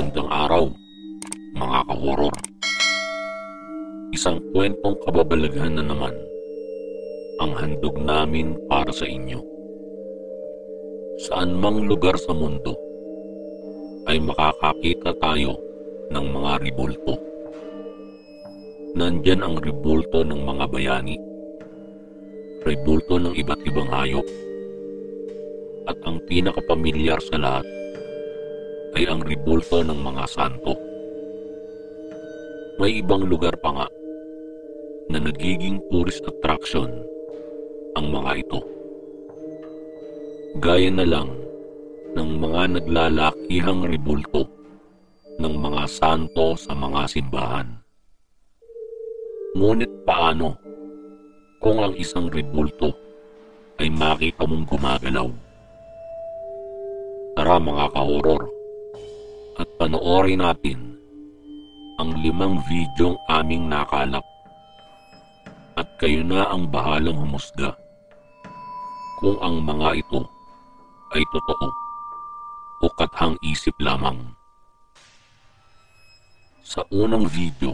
Magandang araw, mga ka-horror. Isang kwentong kababalaghan na naman ang handog namin para sa inyo. Saan mang lugar sa mundo ay makakakita tayo ng mga ribulto. Nandyan ang ribulto ng mga bayani, ribulto ng iba't ibang hayop, at ang pinakapamilyar sa lahat ay ang ribulto ng mga santo. May ibang lugar pa nga na nagiging tourist attraction ang mga ito. Gaya na lang ng mga naglalakihang ribulto ng mga santo sa mga simbahan. Ngunit paano kung ang isang ribulto ay makita mong gumagalaw? Tara mga ka-horror, at panoorin natin ang 5 videong aming nakalap. At kayo na ang bahalang humusga kung ang mga ito ay totoo o kathang isip lamang. Sa unang video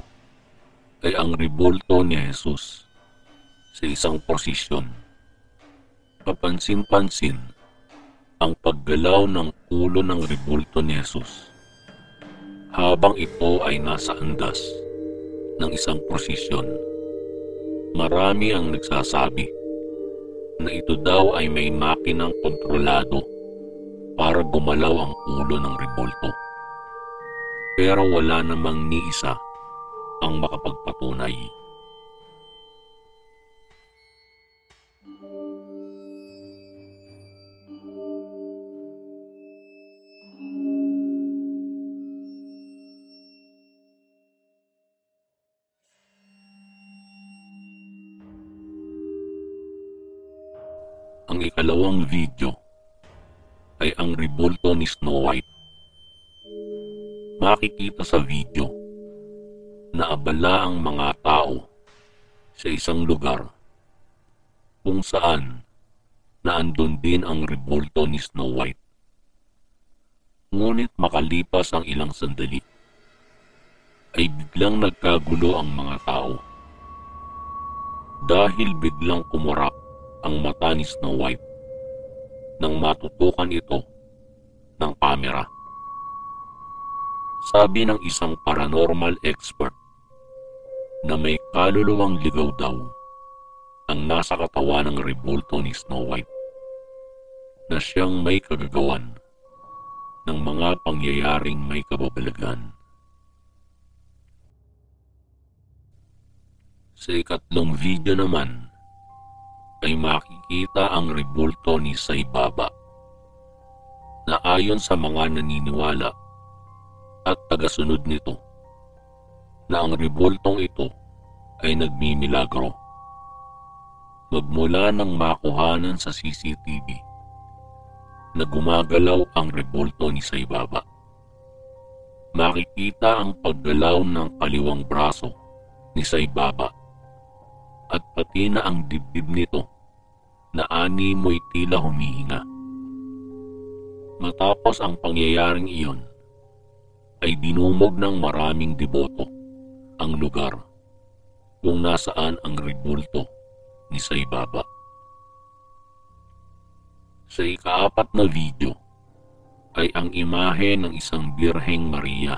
ay ang ribulto ni Jesus sa isang prosesyon. Kapansin-pansin ang paggalaw ng ulo ng ribulto ni Jesus habang ito ay nasa andas ng isang prosesyon. Marami ang nagsasabi na ito daw ay may makinang kontrolado para gumalaw ang ulo ng ribulto. Pero wala namang ni isa ang makapagpatunay. Ang ikalawang video ay ang ribulto ni Snow White. Makikita sa video na abala ang mga tao sa isang lugar kung saan naandun din ang ribulto ni Snow White. Ngunit makalipas ang ilang sandali ay biglang nagkagulo ang mga tao dahil biglang kumurap ang mata ni Snow White nang matutukan ito ng kamera. Sabi ng isang paranormal expert na may kaluluwang ligaw daw ang nasa katawan ng ribulto ni Snow White na siyang may kagagawan ng mga pangyayaring may kababalaghan. Sa ikatlong video naman ay makikita ang ribulto ni Sai Baba na ayon sa mga naniniwala at tagasunod nito na ang ribultong ito ay nagmimilagro. Magmula ng makuhanan sa CCTV na gumagalaw ang ribulto ni Sai Baba. Makikita ang paggalaw ng kaliwang braso ni Sai Baba at pati na ang dibdib nito na animoy tila humihinga. Matapos ang pangyayaring iyon, ay dinumog ng maraming deboto ang lugar kung nasaan ang ribulto ni Sai Baba. Sa ika-4 na video ay ang imahe ng isang Birheng Maria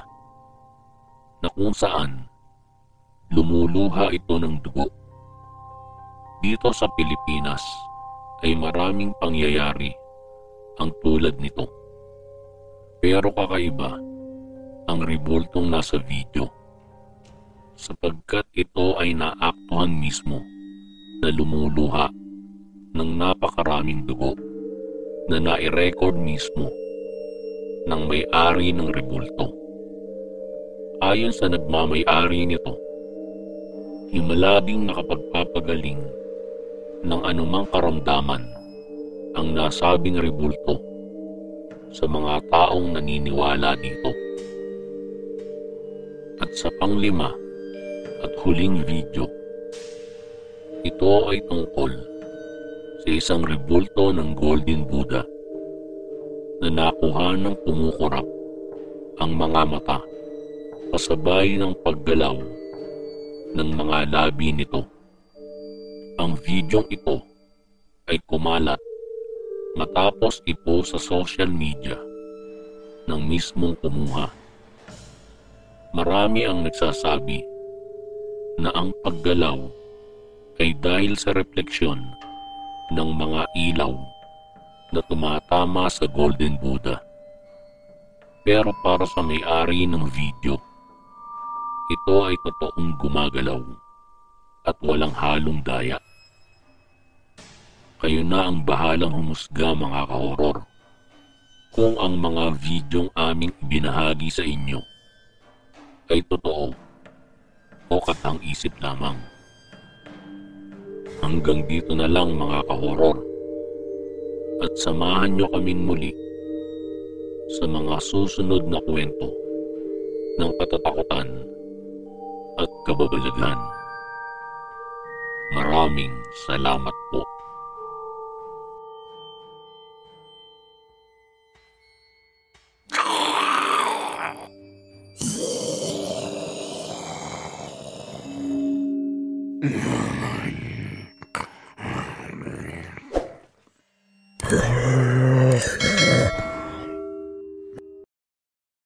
na kung saan lumuluha ito ng dugo. Dito sa Pilipinas ay maraming pangyayari ang tulad nito. Pero kakaiba ang ribultong nasa video sapagkat ito ay naaktuhan mismo na lumuluha ng napakaraming dugo na nai-record mismo ng may-ari ng ribulto. Ayon sa nagmamay-ari nito, himalabing nakapagpapagaling ng anumang karamdaman ang nasabing ribulto sa mga taong naniniwala dito. At sa pang-5 at huling video, ito ay tungkol sa isang ribulto ng Golden Buddha na nakuha ng kumukurap ang mga mata kasabay ng paggalaw ng mga labi nito. Ang videong ito ay kumalat matapos ipost sa social media ng mismong kumuha. Marami ang nagsasabi na ang paggalaw ay dahil sa refleksyon ng mga ilaw na tumatama sa Golden Buddha. Pero para sa may-ari ng video, ito ay totoong gumagalaw at walang halong daya. Kayo na ang bahalang humusga, mga ka-horror, kung ang mga videong aming ibinahagi sa inyo ay totoo o katang-isip lamang. Hanggang dito na lang, mga ka-horror, at samahan nyo kaming muli sa mga susunod na kwento ng katatakutan at kababalaghan. Maraming salamat po.